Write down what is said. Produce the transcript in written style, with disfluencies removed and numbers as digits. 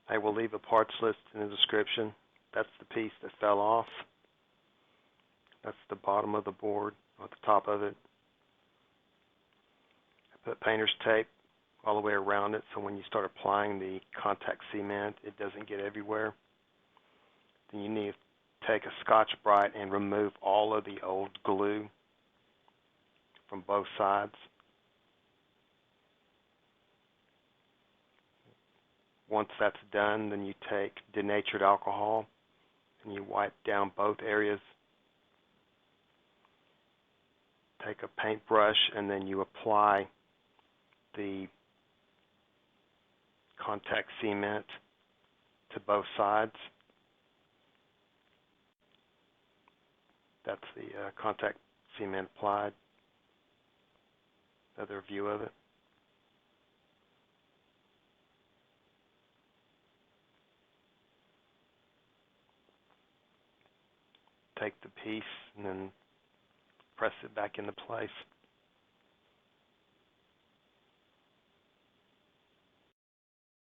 I will leave a parts list in the description. That's the piece that fell off. That's the bottom of the board, or the top of it. I put painter's tape all the way around it so when you start applying the contact cement, it doesn't get everywhere. Then you need to take a Scotch-Brite and remove all of the old glue from both sides. Once that's done, then you take denatured alcohol and you wipe down both areas. Take a paintbrush and then you apply the contact cement to both sides. That's the contact cement applied. Another view of it. Take the piece and then press it back into place.